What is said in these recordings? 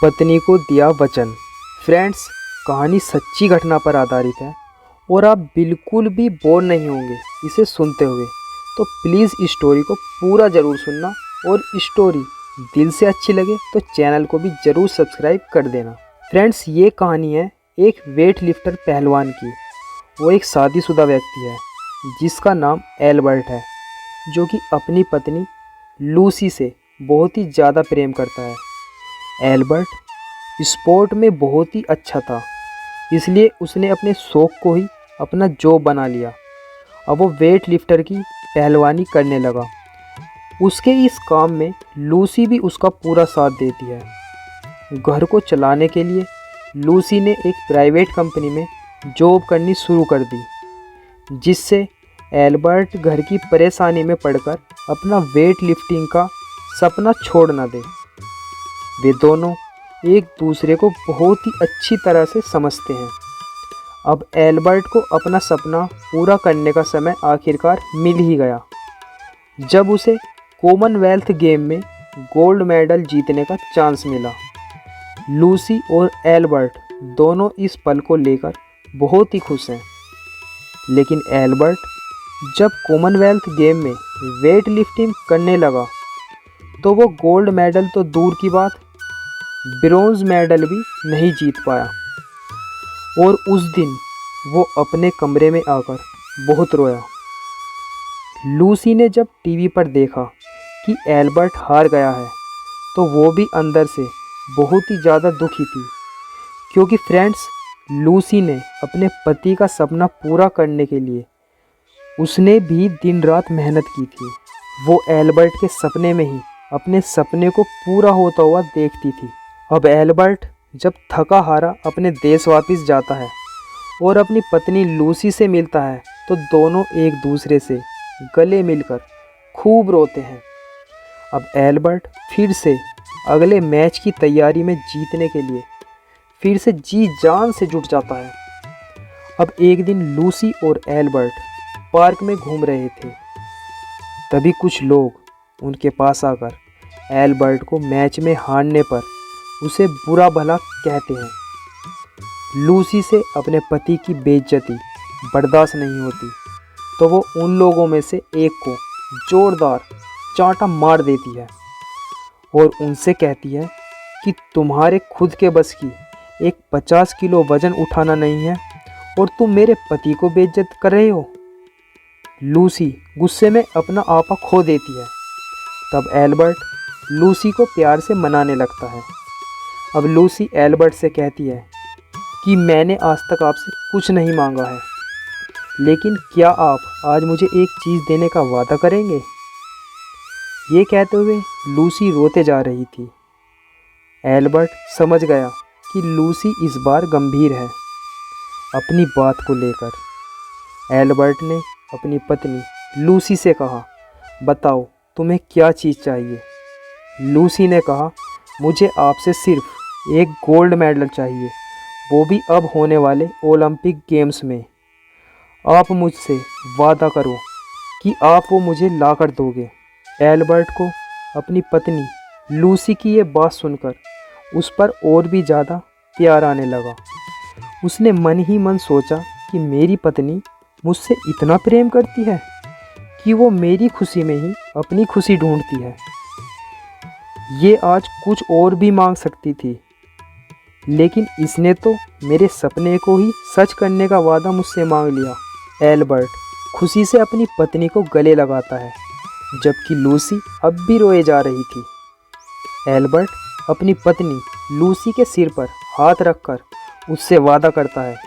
पत्नी को दिया वचन। फ्रेंड्स, कहानी सच्ची घटना पर आधारित है और आप बिल्कुल भी बोर नहीं होंगे इसे सुनते हुए। तो प्लीज़ इस स्टोरी को पूरा ज़रूर सुनना, और स्टोरी दिल से अच्छी लगे तो चैनल को भी ज़रूर सब्सक्राइब कर देना। फ्रेंड्स, ये कहानी है एक वेट लिफ्टर पहलवान की। वो एक शादीशुदा व्यक्ति है जिसका नाम एल्बर्ट है, जो कि अपनी पत्नी लूसी से बहुत ही ज़्यादा प्रेम करता है। एल्बर्ट स्पोर्ट में बहुत ही अच्छा था, इसलिए उसने अपने शौक़ को ही अपना जॉब बना लिया। अब वो वेट लिफ्टर की पहलवानी करने लगा। उसके इस काम में लूसी भी उसका पूरा साथ देती है। घर को चलाने के लिए लूसी ने एक प्राइवेट कंपनी में जॉब करनी शुरू कर दी, जिससे एल्बर्ट घर की परेशानी में पड़कर अपना वेट लिफ्टिंग का सपना छोड़ न दे। वे दोनों एक दूसरे को बहुत ही अच्छी तरह से समझते हैं। अब एल्बर्ट को अपना सपना पूरा करने का समय आखिरकार मिल ही गया, जब उसे कॉमनवेल्थ गेम में गोल्ड मेडल जीतने का चांस मिला। लूसी और एल्बर्ट दोनों इस पल को लेकर बहुत ही खुश हैं। लेकिन एल्बर्ट जब कॉमनवेल्थ गेम में वेट लिफ्टिंग करने लगा तो वो गोल्ड मेडल तो दूर की बात, ब्रोंज मेडल भी नहीं जीत पाया। और उस दिन वो अपने कमरे में आकर बहुत रोया। लूसी ने जब टीवी पर देखा कि एल्बर्ट हार गया है तो वो भी अंदर से बहुत ही ज़्यादा दुखी थी, क्योंकि फ्रेंड्स, लूसी ने अपने पति का सपना पूरा करने के लिए उसने भी दिन रात मेहनत की थी। वो एल्बर्ट के सपने में ही अपने सपने को पूरा होता हुआ देखती थी। अब एल्बर्ट जब थका हारा अपने देश वापस जाता है और अपनी पत्नी लूसी से मिलता है तो दोनों एक दूसरे से गले मिलकर खूब रोते हैं। अब एल्बर्ट फिर से अगले मैच की तैयारी में जीतने के लिए फिर से जी जान से जुट जाता है। अब एक दिन लूसी और एल्बर्ट पार्क में घूम रहे थे, तभी कुछ लोग उनके पास आकर एल्बर्ट को मैच में हारने पर उसे बुरा भला कहते हैं। लूसी से अपने पति की बेइज्जती बर्दाश्त नहीं होती, तो वो उन लोगों में से एक को जोरदार चांटा मार देती है और उनसे कहती है कि तुम्हारे खुद के बस की एक 50 किलो वजन उठाना नहीं है और तुम मेरे पति को बेइज्जत कर रहे हो। लूसी गुस्से में अपना आपा खो देती है। तब एल्बर्ट लूसी को प्यार से मनाने लगता है। अब लूसी एल्बर्ट से कहती है कि मैंने आज तक आपसे कुछ नहीं मांगा है, लेकिन क्या आप आज मुझे एक चीज़ देने का वादा करेंगे? ये कहते हुए लूसी रोते जा रही थी। एल्बर्ट समझ गया कि लूसी इस बार गंभीर है अपनी बात को लेकर। एल्बर्ट ने अपनी पत्नी लूसी से कहा, बताओ तुम्हें क्या चीज़ चाहिए? लूसी ने कहा, मुझे आपसे सिर्फ एक गोल्ड मेडल चाहिए, वो भी अब होने वाले ओलंपिक गेम्स में। आप मुझसे वादा करो कि आप वो मुझे ला कर दोगे। एल्बर्ट को अपनी पत्नी लूसी की ये बात सुनकर उस पर और भी ज़्यादा प्यार आने लगा। उसने मन ही मन सोचा कि मेरी पत्नी मुझसे इतना प्रेम करती है कि वो मेरी खुशी में ही अपनी खुशी ढूंढती है। ये आज कुछ और भी मांग सकती थी, लेकिन इसने तो मेरे सपने को ही सच करने का वादा मुझसे मांग लिया। एल्बर्ट खुशी से अपनी पत्नी को गले लगाता है, जबकि लूसी अब भी रोए जा रही थी। एल्बर्ट अपनी पत्नी लूसी के सिर पर हाथ रखकर उससे वादा करता है,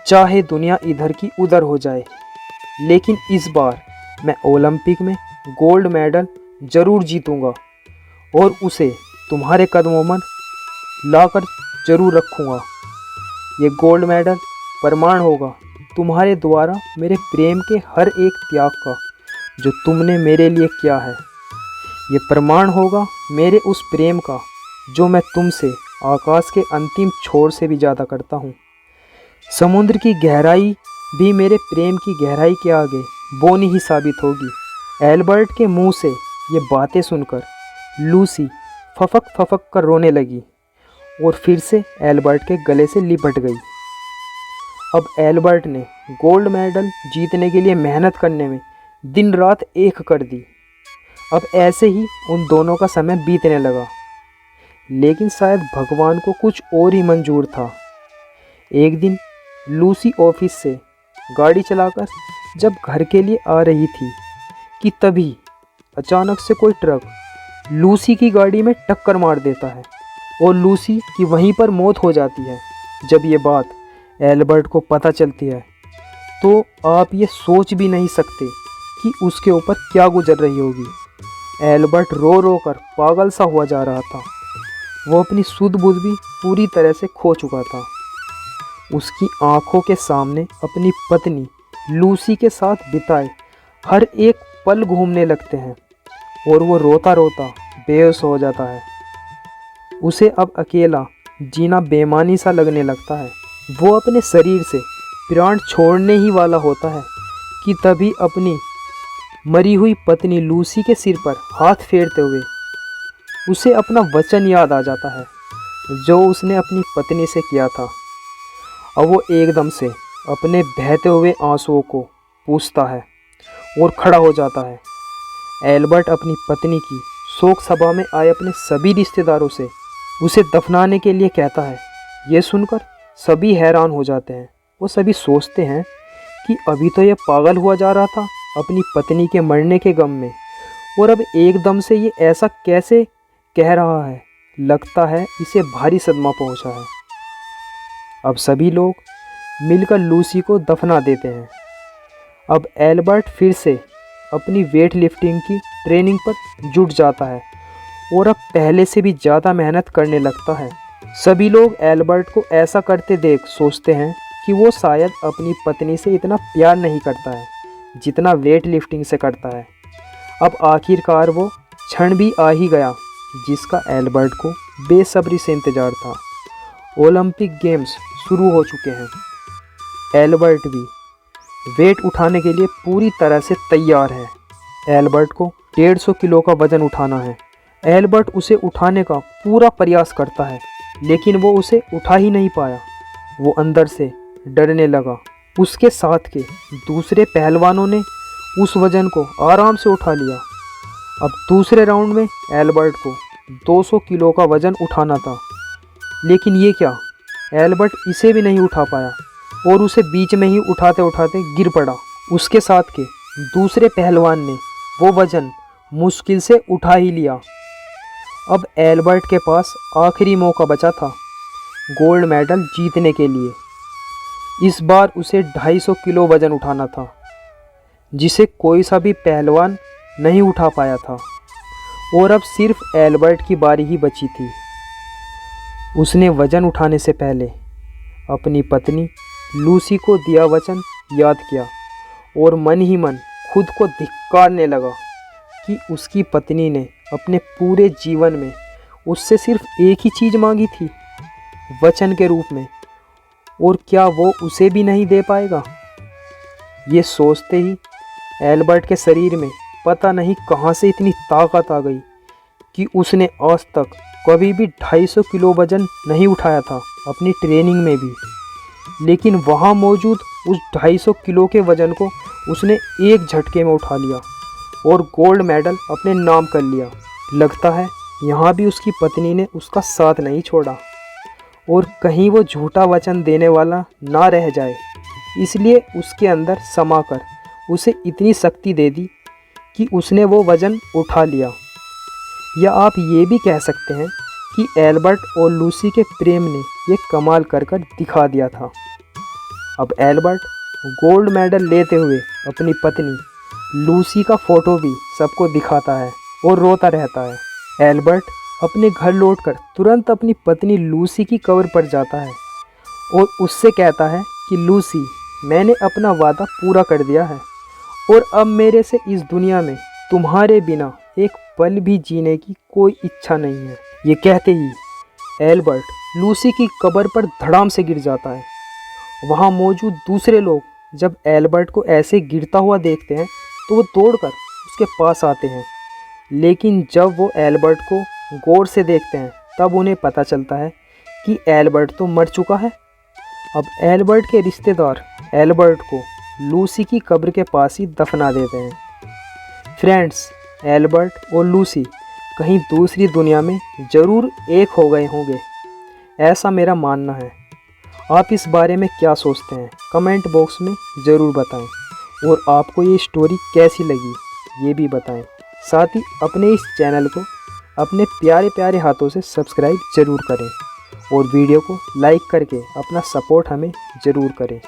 चाहे दुनिया इधर की उधर हो जाए, लेकिन इस बार मैं ओलंपिक में गोल्ड मेडल ज़रूर जीतूंगा और उसे तुम्हारे कदमों में लाकर ज़रूर रखूँगा। ये गोल्ड मेडल प्रमाण होगा तुम्हारे द्वारा मेरे प्रेम के हर एक त्याग का जो तुमने मेरे लिए किया है। ये प्रमाण होगा मेरे उस प्रेम का जो मैं तुमसे आकाश के अंतिम छोर से भी ज़्यादा करता हूँ। समुद्र की गहराई भी मेरे प्रेम की गहराई के आगे बोनी ही साबित होगी। एल्बर्ट के मुंह से ये बातें सुनकर लूसी फफक फफक कर रोने लगी और फिर से एल्बर्ट के गले से लिपट गई। अब एल्बर्ट ने गोल्ड मेडल जीतने के लिए मेहनत करने में दिन रात एक कर दी। अब ऐसे ही उन दोनों का समय बीतने लगा, लेकिन शायद भगवान को कुछ और ही मंजूर था। एक दिन लूसी ऑफिस से गाड़ी चलाकर जब घर के लिए आ रही थी कि तभी अचानक से कोई ट्रक लूसी की गाड़ी में टक्कर मार देता है और लूसी की वहीं पर मौत हो जाती है। जब ये बात एल्बर्ट को पता चलती है तो आप ये सोच भी नहीं सकते कि उसके ऊपर क्या गुजर रही होगी। एल्बर्ट रो रो कर पागल सा हुआ जा रहा था। वो अपनी सुध बुध भी पूरी तरह से खो चुका था। उसकी आंखों के सामने अपनी पत्नी लूसी के साथ बिताए हर एक पल घूमने लगते हैं और वो रोता रोता बेहोश हो जाता है। उसे अब अकेला जीना बेमानी सा लगने लगता है। वो अपने शरीर से प्राण छोड़ने ही वाला होता है कि तभी अपनी मरी हुई पत्नी लूसी के सिर पर हाथ फेरते हुए उसे अपना वचन याद आ जाता है जो उसने अपनी पत्नी से किया था। अब वो एकदम से अपने बहते हुए आंसुओं को पूछता है और खड़ा हो जाता है। एल्बर्ट अपनी पत्नी की शोक सभा में आए अपने सभी रिश्तेदारों से उसे दफनाने के लिए कहता है। ये सुनकर सभी हैरान हो जाते हैं। वो सभी सोचते हैं कि अभी तो ये पागल हुआ जा रहा था अपनी पत्नी के मरने के गम में, और अब एकदम से ये ऐसा कैसे कह रहा है। लगता है इसे भारी सदमा पहुंचा है। अब सभी लोग मिलकर लूसी को दफना देते हैं। अब एल्बर्ट फिर से अपनी वेट लिफ्टिंग की ट्रेनिंग पर जुट जाता है और अब पहले से भी ज़्यादा मेहनत करने लगता है। सभी लोग एल्बर्ट को ऐसा करते देख सोचते हैं कि वो शायद अपनी पत्नी से इतना प्यार नहीं करता है जितना वेट लिफ्टिंग से करता है। अब आखिरकार वो क्षण भी आ ही गया जिसका एल्बर्ट को बेसब्री से इंतज़ार था। ओलंपिक गेम्स शुरू हो चुके हैं। एल्बर्ट भी वेट उठाने के लिए पूरी तरह से तैयार है। एल्बर्ट को 150 किलो का वज़न उठाना है। एल्बर्ट उसे उठाने का पूरा प्रयास करता है, लेकिन वो उसे उठा ही नहीं पाया। वो अंदर से डरने लगा। उसके साथ के दूसरे पहलवानों ने उस वज़न को आराम से उठा लिया। अब दूसरे राउंड में एल्बर्ट को 200 किलो का वज़न उठाना था, लेकिन ये क्या, एल्बर्ट इसे भी नहीं उठा पाया और उसे बीच में ही उठाते उठाते गिर पड़ा। उसके साथ के दूसरे पहलवान ने वो वज़न मुश्किल से उठा ही लिया। अब एल्बर्ट के पास आखिरी मौका बचा था गोल्ड मेडल जीतने के लिए। इस बार उसे 250 किलो वज़न उठाना था, जिसे कोई सा भी पहलवान नहीं उठा पाया था, और अब सिर्फ एल्बर्ट की बारी ही बची थी। उसने वज़न उठाने से पहले अपनी पत्नी लूसी को दिया वचन याद किया और मन ही मन खुद को धिक्कारने लगा कि उसकी पत्नी ने अपने पूरे जीवन में उससे सिर्फ एक ही चीज़ मांगी थी, वचन के रूप में, और क्या वो उसे भी नहीं दे पाएगा। ये सोचते ही एल्बर्ट के शरीर में पता नहीं कहाँ से इतनी ताकत आ गई कि उसने आज तक कभी भी 250 किलो वज़न नहीं उठाया था अपनी ट्रेनिंग में भी, लेकिन वहाँ मौजूद उस 250 किलो के वज़न को उसने एक झटके में उठा लिया और गोल्ड मेडल अपने नाम कर लिया। लगता है यहाँ भी उसकी पत्नी ने उसका साथ नहीं छोड़ा और कहीं वो झूठा वचन देने वाला ना रह जाए, इसलिए उसके अंदर समा कर उसे इतनी शक्ति दे दी कि उसने वो वज़न उठा लिया। या आप ये भी कह सकते हैं कि एल्बर्ट और लूसी के प्रेम ने ये कमाल कर दिखा दिया था। अब एल्बर्ट गोल्ड मेडल लेते हुए अपनी पत्नी लूसी का फ़ोटो भी सबको दिखाता है और रोता रहता है। एल्बर्ट अपने घर लौटकर तुरंत अपनी पत्नी लूसी की कब्र पर जाता है और उससे कहता है कि लूसी, मैंने अपना वादा पूरा कर दिया है और अब मेरे से इस दुनिया में तुम्हारे बिना एक पल भी जीने की कोई इच्छा नहीं है। ये कहते ही एल्बर्ट लूसी की कब्र पर धड़ाम से गिर जाता है। वहाँ मौजूद दूसरे लोग जब एल्बर्ट को ऐसे गिरता हुआ देखते हैं तो वो दौड़कर उसके पास आते हैं, लेकिन जब वो एल्बर्ट को गौर से देखते हैं तब उन्हें पता चलता है कि एल्बर्ट तो मर चुका है। अब एल्बर्ट के रिश्तेदार एल्बर्ट को लूसी की कब्र के पास ही दफना देते हैं। फ्रेंड्स, एल्बर्ट और लूसी कहीं दूसरी दुनिया में ज़रूर एक हो गए होंगे, ऐसा मेरा मानना है। आप इस बारे में क्या सोचते हैं कमेंट बॉक्स में ज़रूर बताएं, और आपको ये स्टोरी कैसी लगी ये भी बताएं। साथ ही अपने इस चैनल को अपने प्यारे प्यारे हाथों से सब्सक्राइब ज़रूर करें और वीडियो को लाइक करके अपना सपोर्ट हमें ज़रूर करें।